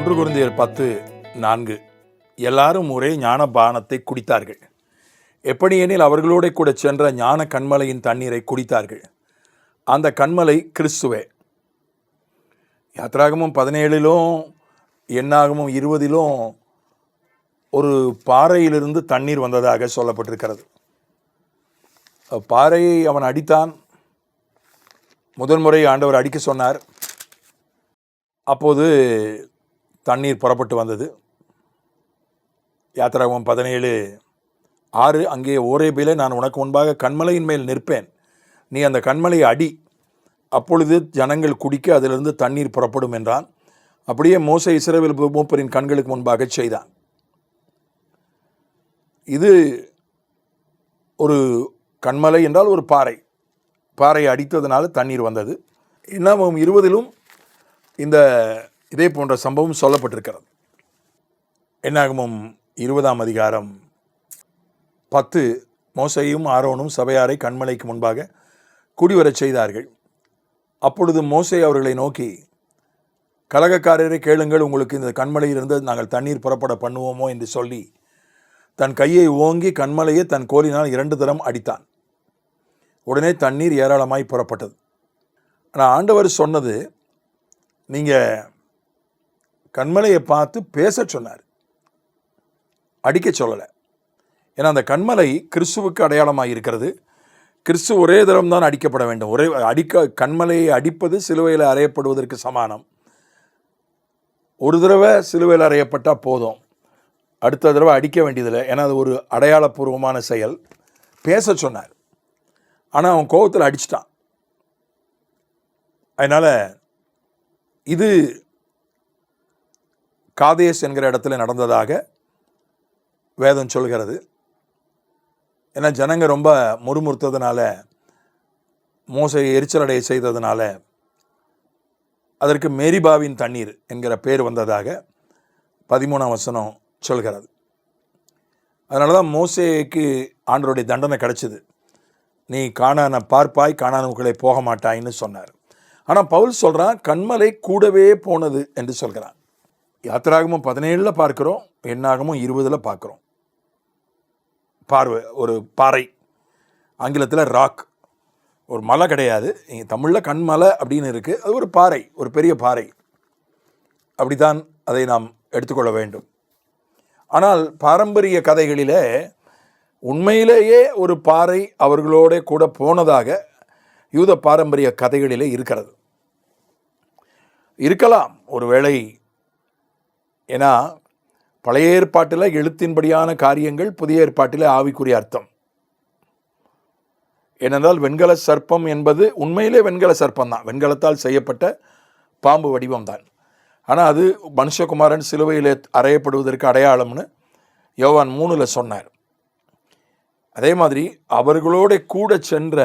ஒன்று கொரிந்தியர் 10:4 எல்லாரும் ஒரே ஞானபானத்தை குடித்தார்கள். எப்படியெனில் அவர்களோட கூட சென்ற ஞான கண்மலையின் தண்ணீரை குடித்தார்கள். அந்த கண்மலை கிறிஸ்துவே. யாத்திராகமும் 17 எண்ணாகமும் 20 ஒரு பாறையிலிருந்து தண்ணீர் வந்ததாக சொல்லப்பட்டிருக்கிறது. பாறையை அவன் அடித்தான். முதன்முறை ஆண்டவர் அடிக்க சொன்னார். அப்போது தண்ணீர் புறப்பட்டு வந்தது. யாத்திராகமம் 17:6 அங்கே ஓரேபிலே நான் உனக்கு முன்பாக கண்மலையின் மேல் நிற்பேன், நீ அந்த கண்மலையை அடி, அப்பொழுது ஜனங்கள் குடிக்க அதிலிருந்து தண்ணீர் புறப்படும் என்றான். அப்படியே மோசே இஸ்ரவேல் மூப்பரின் கண்களுக்கு முன்பாக செய்தான். இது ஒரு கண்மலை என்றால் ஒரு பாறையை அடித்ததுனால தண்ணீர் வந்தது. என்னாகும் 20 இந்த இதே போன்ற சம்பவம் சொல்லப்பட்டிருக்கிறது. என்னாகமும் 20:10 மோசேயும் ஆரோனும் சபையாரை கண்மலைக்கு முன்பாக குடிவரச் செய்தார்கள். அப்பொழுது மோசே அவர்களை நோக்கி, கலகக்காரரை கேளுங்கள், உங்களுக்கு இந்த கண்மலையிலிருந்து நாங்கள் தண்ணீர் புறப்பட பண்ணுவோமோ என்று சொல்லி தன் கையை ஓங்கி கண்மலையை தன் கோலினால் 2 தரம் அடித்தான். உடனே தண்ணீர் ஏராளமாய் புறப்பட்டது. ஆனால் ஆண்டவர் சொன்னது, நீங்கள் கண்மலையை பார்த்து பேச சொன்னார், அடிக்க சொல்லலை. ஏன்னா அந்த கண்மலை கிறிஸ்துவுக்கு அடையாளமாக இருக்கிறது. கிறிஸ்து ஒரே தரம் தான் அடிக்கப்பட வேண்டும். கண்மலையை அடிப்பது சிலுவையில் அறையப்படுவதற்கு சமானம். ஒரு தடவை சிலுவையில் அறையப்பட்டால் போதும், அடுத்த தடவை அடிக்க வேண்டியதில்லை. ஏன்னா அது ஒரு அடையாளபூர்வமான செயல். பேச சொன்னார், ஆனால் அவன் கோபத்தில் அடிச்சிட்டான். அதனால் இது காதேஸ் என்கிற இடத்துல நடந்ததாக வேதம் சொல்கிறது. ஏன்னா ஜனங்க ரொம்ப முறுமுறுத்ததுனால, மோசே எரிச்சலடைய செய்ததுனால அதற்கு மேரிபாவின் தண்ணீர் என்கிற பேர் வந்ததாக 13ஆம் வசனம் சொல்கிறது. அதனால தான் மோசேக்கு ஆண்டவருடைய தண்டனை கிடைச்சிது. நீ கானானை பார்ப்பாய், கானானுக்குள்ளே போக மாட்டாயின்னு சொன்னார். ஆனால் பவுல் சொல்கிறான், கண்மலை கூடவே போனது என்று சொல்கிறான். யாத்திராகமும் 17 பார்க்குறோம், எண்ணாகமும் 20 பார்க்குறோம். ஒரு பாறை, ஆங்கிலத்தில் ராக், ஒரு மலை கிடையாது. இங்கே தமிழில் கண்மலை அப்படின்னு இருக்குது. அது ஒரு பாறை, ஒரு பெரிய பாறை. அப்படித்தான் அதை நாம் எடுத்துக்கொள்ள வேண்டும். ஆனால் பாரம்பரிய கதைகளிலே உண்மையிலேயே ஒரு பாறை அவர்களோட கூட போனதாக யூத பாரம்பரிய கதைகளிலே இருக்கிறது. இருக்கலாம் ஒருவேளை. ஏன்னா பழைய ஏற்பாட்டில் எழுத்தின்படியான காரியங்கள், புதிய ஏற்பாட்டில் ஆவிக்குரிய அர்த்தம். ஏனென்றால் வெண்கல சர்ப்பம் என்பது உண்மையிலே வெண்கல சர்ப்பம் தான், வெண்கலத்தால் செய்யப்பட்ட பாம்பு வடிவம் தான். ஆனால் அது மனுஷகுமாரன் சிலுவையில் அறையப்படுவதற்கு அடையாளம்னு யோவான் 3 சொன்னார். அதே மாதிரி அவர்களோட கூட சென்ற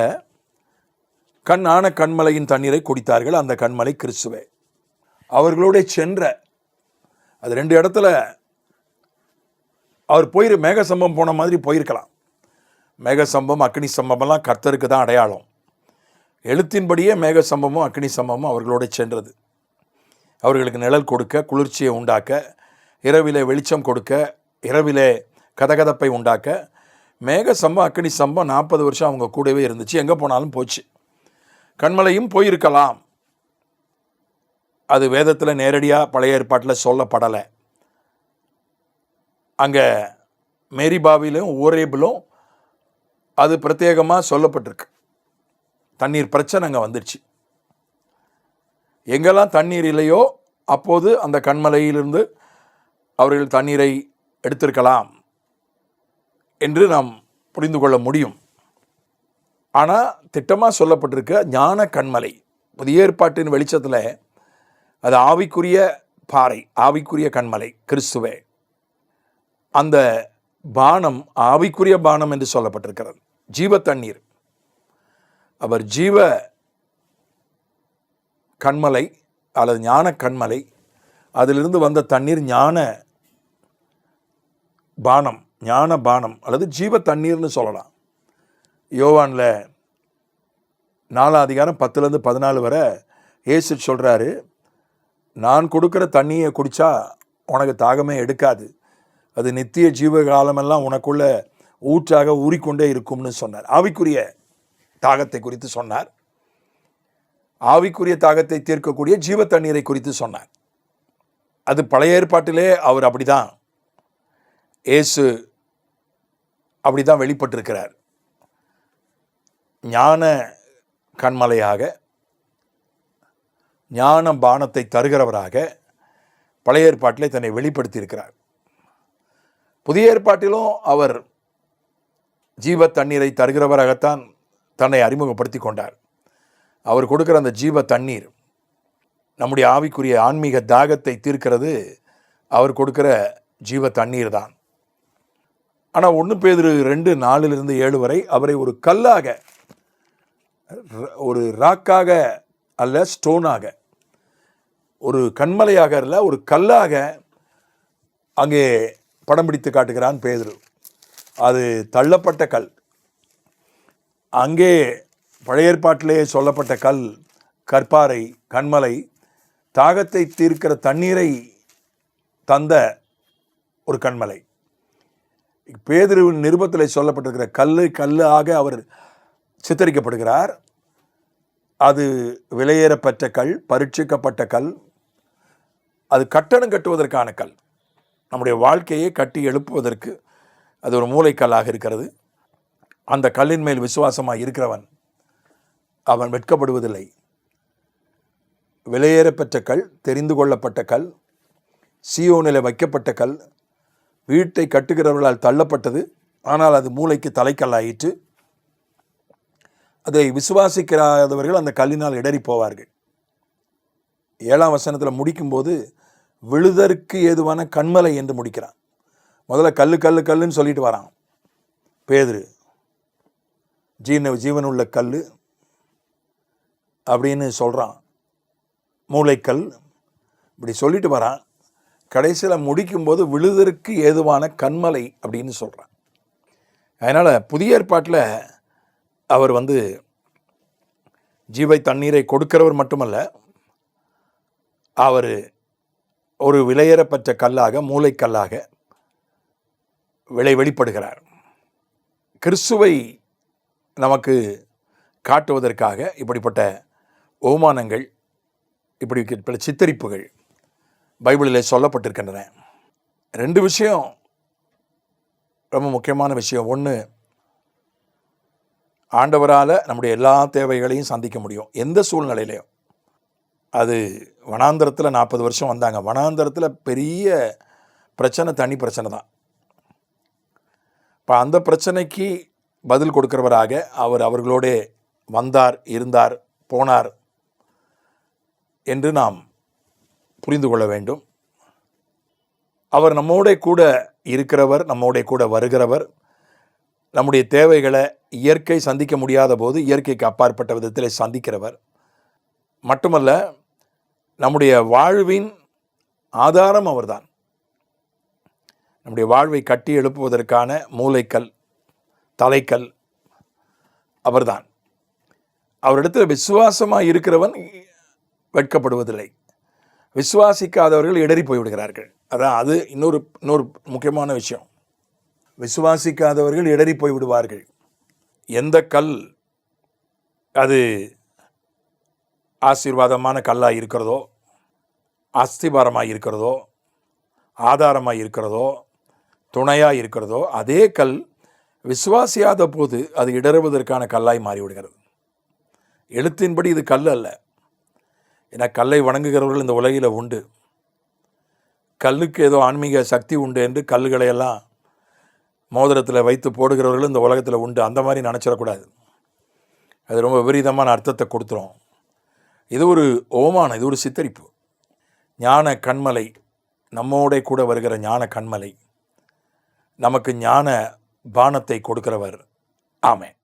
ஆன கண்மலையின் தண்ணீரை குடித்தார்கள். அந்த கண்மலை கிறிஸ்துவே. அவர்களோட சென்ற, அது 2 இடத்துல அவர் மேக சம்பவம் போன மாதிரி போயிருக்கலாம். மேக சம்பவம், அக்னி சம்பவம்லாம் கர்த்தருக்கு தான் அடையாளம். எழுத்தின்படியே மேக சம்பவமும் அக்னி சம்பவமும் அவர்களோட சென்றது. அவர்களுக்கு நிழல் கொடுக்க, குளிர்ச்சியை உண்டாக்க, இரவிலே வெளிச்சம் கொடுக்க, இரவிலே கதகதப்பை உண்டாக்க. மேக சம்பவம் அக்னி சம்பவம் 40 வருஷம் அவங்க கூடவே இருந்துச்சு. எங்கே போனாலும் போச்சு. கண்மலையும் போயிருக்கலாம். அது வேதத்தில் நேரடியாக பழைய ஏற்பாட்டில் சொல்லப்படலை. அங்கே மேரிபாவிலும் ஓரேபிலும் அது பிரத்யேகமாக சொல்லப்பட்டிருக்கு. தண்ணீர் பிரச்சனை அங்கே வந்துடுச்சு. எங்கெல்லாம் தண்ணீர் இல்லையோ அப்போது அந்த கண்மலையிலிருந்து அவர்கள் தண்ணீரை எடுத்திருக்கலாம் என்று நாம் புரிந்து கொள்ள முடியும். ஆனால் திட்டமாக சொல்லப்பட்டிருக்க ஞான கண்மலை, புதிய ஏற்பாட்டின் வெளிச்சத்தில் அது ஆவிக்குரிய பாறை, ஆவிக்குரிய கண்மலை கிறிஸ்துவே. அந்த பானம் ஆவிக்குரிய பானம் என்று சொல்லப்பட்டிருக்கிறது. ஜீவ தண்ணீர். அவர் ஜீவ கண்மலை அல்லது ஞான கண்மலை. அதிலிருந்து வந்த தண்ணீர் ஞான பானம் அல்லது ஜீவ தண்ணீர்னு சொல்லலாம். யோவானில் 4 அதிகாரம் 10-14 வரை இயேசு சொல்கிறாரு, நான் கொடுக்குற தண்ணியை குடித்தா உனக்கு தாகமே எடுக்காது, அது நித்திய ஜீவகாலமெல்லாம் உனக்குள்ள ஊற்றாக ஊறிக்கொண்டே இருக்கும்னு சொன்னார். ஆவிக்குரிய தாகத்தை குறித்து சொன்னார். ஆவிக்குரிய தாகத்தை தீர்க்கக்கூடிய ஜீவ தண்ணீரை குறித்து சொன்னார். அது பழைய ஏற்பாட்டிலே அவர் அப்படிதான், இயேசு அப்படிதான் வெளிப்பட்டிருக்கிறார். ஞான கண்மலையாக, ஞான பானத்தை தருகிறவராக பழைய ஏற்பாட்டிலே தன்னை வெளிப்படுத்தி இருக்கிறார். புதிய ஏற்பாட்டிலும் அவர் ஜீவ தண்ணீரை தருகிறவராகத்தான் தன்னை அறிமுகப்படுத்தி கொண்டார். அவர் கொடுக்கிற அந்த ஜீவ தண்ணீர் நம்முடைய ஆவிக்குரிய ஆன்மீக தாகத்தை தீர்க்கிறது. அவர் கொடுக்கிற ஜீவ தண்ணீர் தான். ஆனால் 1 பேதுரு 2:4-7 வரை அவரை ஒரு கல்லாக, ஒரு ராக்காக அல்ல, ஸ்டோனாக, ஒரு கண்மலையாக அல்ல, ஒரு கல்லாக அங்கே படம் பிடித்து காட்டுகிறான் பேதுரு. அது தள்ளப்பட்ட கல். அங்கே பழைய ஏற்பாட்டிலே சொல்லப்பட்ட கல், கற்பாறை, கண்மலை, தாகத்தை தீர்க்கிற தண்ணீரை தந்த ஒரு கண்மலை. பேதுருவின் நிருபத்தில் சொல்லப்பட்டிருக்கிற கல்லாக அவர் சித்தரிக்கப்படுகிறார். அது விலையேறப்பட்ட கல், பரீட்சிக்கப்பட்ட கல், அது கட்டடம் கட்டுவதற்கான கல், நம்முடைய வாழ்க்கையை கட்டி எழுப்புவதற்கு அது ஒரு மூளைக்கல்லாக இருக்கிறது. அந்த கல்லின் மேல் விசுவாசமாக இருக்கிறவன் அவன் வெட்கப்படுவதில்லை. விலையேறப்பெற்ற கல், தெரிந்து கொள்ளப்பட்ட கல், சீயோனில் வைக்கப்பட்ட கல், வீட்டை கட்டுகிறவர்களால் தள்ளப்பட்டது, ஆனால் அது மூளைக்கு தலைக்கல்லாயிற்று. அதை விசுவாசிக்கிறாதவர்கள் அந்த கல்லினால் இடறி போவார்கள். 7ஆம் வசனத்தில் முடிக்கும்போது விழுதற்கு ஏதுவான கண்மலை என்று முடிக்கிறான். முதல்ல கல்லுன்னு சொல்லிட்டு வரான் பேதுரு. ஜீவனுள்ள கல் அப்படின்னு சொல்கிறான், மூளைக்கல் இப்படி சொல்லிட்டு வரான். கடைசியில் முடிக்கும்போது விழுதற்கு ஏதுவான கண்மலை அப்படின்னு சொல்கிறான். அதனால் புதிய ஏற்பாட்டில் அவர் ஜீவை தண்ணீரை கொடுக்கிறவர் மட்டுமல்ல, அவர் ஒரு விலையேறப்பட்ட கல்லாக, மூளைக்கல்லாக வெளிப்படுகிறார். கிறிஸ்துவை நமக்கு காட்டுவதற்காக இப்படிப்பட்ட ஓமானங்கள், இப்படிப்பட்ட சித்தரிப்புகள் பைபிளில் சொல்லப்பட்டிருக்கின்றன. 2 விஷயம் ரொம்ப முக்கியமான விஷயம். 1, ஆண்டவரால் நம்முடைய எல்லா தேவைகளையும் சந்திக்க முடியும், எந்த சூழ்நிலையிலையும். அது வனாந்தரத்தில் 40 வருஷம் வந்தாங்க. வனாந்தரத்தில் பெரிய பிரச்சனை தண்ணி பிரச்சனை தான். இப்போ அந்த பிரச்சனைக்கு பதில் கொடுக்கிறவராக அவர் அவர்களோடே வந்தார், இருந்தார், போனார் என்று நாம் புரிந்து கொள்ள வேண்டும். அவர் நம்மோட கூட இருக்கிறவர், நம்மோட கூட வருகிறவர். நம்முடைய தேவைகளை இயற்கை சந்திக்க முடியாத போது இயற்கைக்கு அப்பாற்பட்ட விதத்தில் சந்திக்கிறவர் மட்டுமல்ல, நம்முடைய வாழ்வின் ஆதாரம் அவர்தான். நம்முடைய வாழ்வை கட்டி எழுப்புவதற்கான மூளைக்கல், தலைக்கல் அவர்தான். அவரிடத்தில் விசுவாசமாக இருக்கிறவன் வெட்கப்படுவதில்லை. விசுவாசிக்காதவர்கள் இடறி போய்விடுகிறார்கள். அது இன்னொரு முக்கியமான விஷயம். விசுவாசிக்காதவர்கள் இடறி போய் விடுவார்கள். எந்த கல் அது ஆசீர்வாதமான கல்லாக இருக்கிறதோ, அஸ்திபாரமாக இருக்கிறதோ, ஆதாரமாக இருக்கிறதோ, துணையாக இருக்கிறதோ, அதே கல் விசுவாசியாத போது அது இடறுவதற்கான கல்லாய் மாறிவிடுகிறது. எழுத்தின்படி இது கல் அல்ல. ஏன்னா கல்லை வணங்குகிறவர்கள் இந்த உலகில் உண்டு. கல்லுக்கு ஏதோ ஆன்மீக சக்தி உண்டு என்று கல்லுகளையெல்லாம் மோதிரத்தில் வைத்து போடுகிறவர்கள் இந்த உலகத்தில் உண்டு. அந்த மாதிரி நினச்சிடக்கூடாது. அது ரொம்ப விபரீதமான அர்த்தத்தை கொடுத்துரும். இது ஒரு ஓமானம், இது ஒரு சித்தரிப்பு. ஞான கண்மலை, நம்மோட கூட வருகிற ஞான கண்மலை, நமக்கு ஞான பானத்தை கொடுக்கிறவர். ஆமென்.